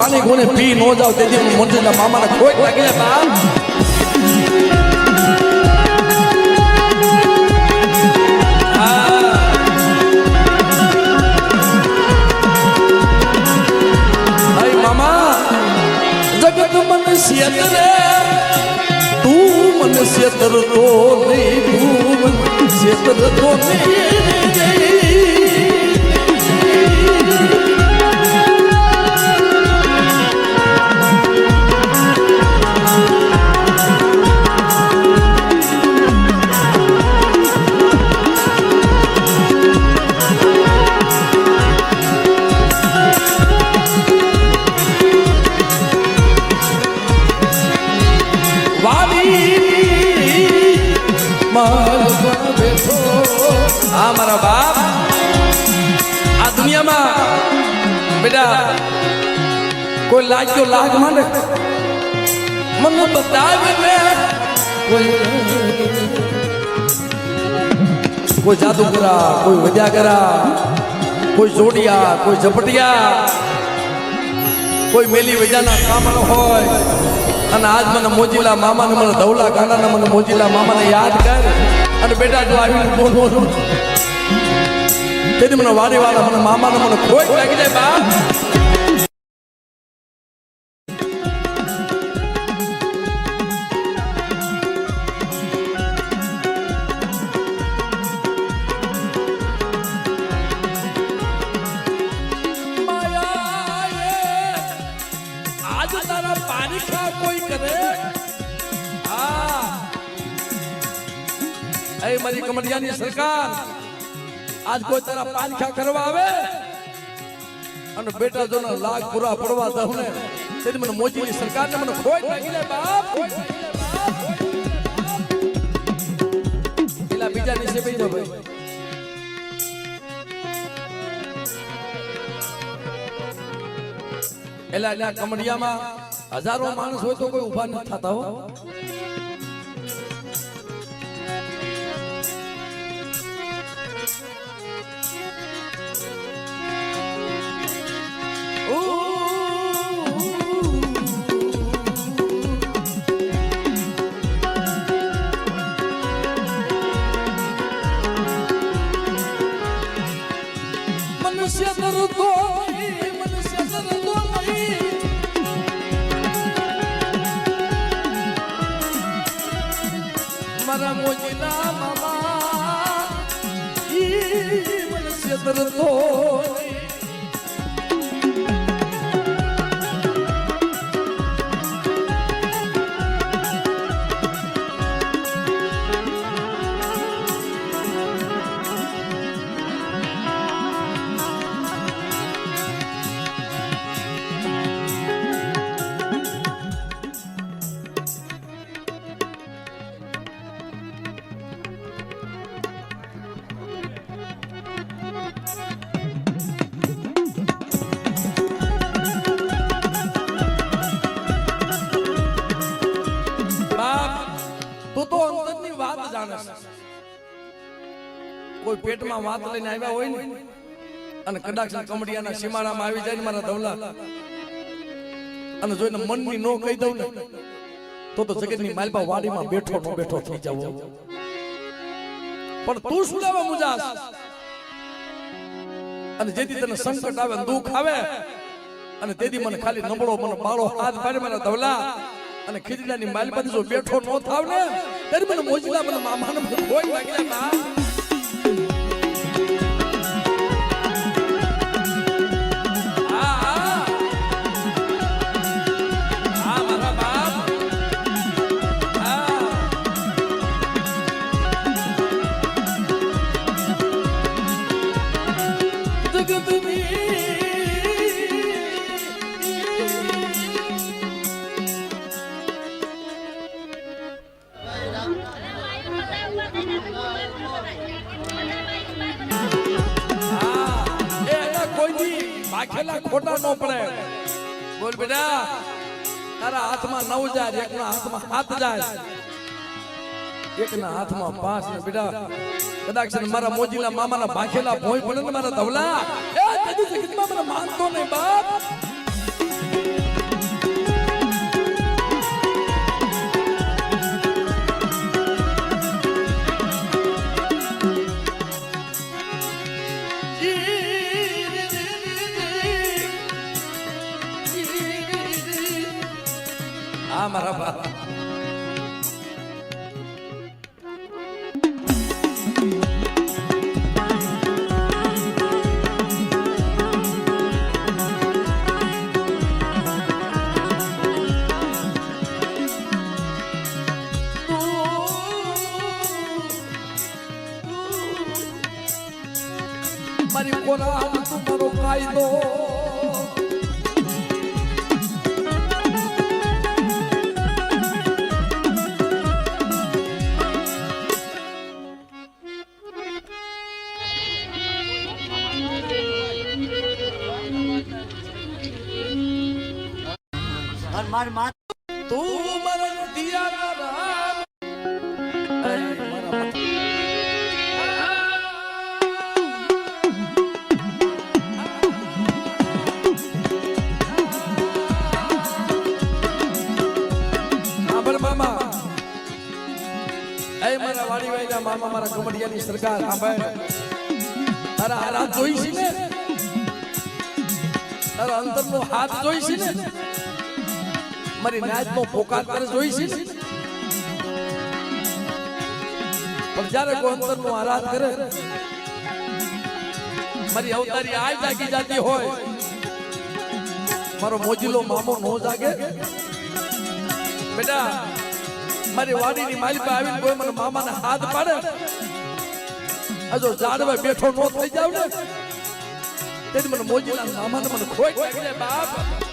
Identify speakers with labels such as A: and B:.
A: પાણી કોને પી નો જાવ તેથી હું મોજીલા મામાને ખોટ લાગી જાય બાપ મનુષ્ય તરતો નહીં તું મનુષ્ય તરતો મારા બાપ આ દુનિયામાં બેટા કોઈ લાગ્યો લાગ માંડે મને બતાવે ને કોઈ જાદુગરા કોઈ વદ્યાગરા કોઈ જોડિયા કોઈ ઝપટિયા કોઈ મેલી વજાના કામનો હોય અને આજ મને મોજીલા મામાને મને ધવલા કાનાને મને મોજીલા મામાને યાદ કર અને બેટા જો આવીને બોલો તેથી મને વારે વાળા મને મામાને મને ખોટ લાગી જાય બાપ આજ તારા પાણી ખા કોઈ કરે એ મારી કમડિયાની સરકાર આજ કોઈ તારા પાનખા કરવા આવે અને બેટા જો લાખ પૂરા પડવા દઉં ને તેથી મને મોજીની સરકારને મને ખોટ લાગી જાય બાપ પેલા બીજા નીચે બેસી જાવ ભાઈ એલા કમડિયામાં હજારો માણસ હોય તો કોઈ ઊભા ન થતા હો મનુષ્ય તરતો મારા મોજીલા મામા મનુષ્ય તરતો કોઈ પેટમાં વાત લઈને આવ્યા હોય ને અને કદાચ કમડિયાના સીમાડામાં આવી જાય ને મારા ધવલા અને જોઈને મનની નો કહી દઉં ને તો જગતની માલપા વાડીમાં બેઠો નો બેઠો થઈ જાવ પણ તું શું લેવા મુજાસ અને જેથી તને સંકટ આવે દુઃખ આવે અને તેથી મને ખાલી નબળો મને બાળો હાથ પાડે મારા ધવલા અને ખીજડાની માલપા જો બેઠો નો થાવ ને ત્યારે મને મોજીલા મને મામાને મને કોઈ લાગી જાય ખોટા નો પડે બોલ બેટા તારા હાથમાં 9 જાય એકના હાથમાં 7 જાય એકના હાથમાં 5 ને બેટા કદાચ મારા મોજીલા મામાના ભાખેલા ભોય પડે ને મારા ધવલા એ કદી જગતમાં મને માનતો નહીં બાપ હા મારા બાપ મારી કોરાલ તું મારો કાયદો
B: માર માર
A: તું મારા દિયા રામ મામા એ મારા વાડીભાઈના મામા મારા કમડિયાની સરકાર સાંભળ તારા હાથ જોઈ છે ને તારા અંતરનો હાથ જોઈ છે ને મારી નાચનો પોકાર કરે જોઈ છે ને પણ જ્યારે કોઈ અંતરનો આરાધ કરે મારી અવતારી આ જાગી જાતી હોય મારો મોજીલો મામો નો જાગે બેટા મારી વાડીની માલિકા આવીને કોઈ મને મામાના હાથ પાડે આજો ઝાડવા બેઠો નો થઈ જાવ ને તેથી મને મોજીલા મામાને મને ખોઈ લાગી જાય બાપ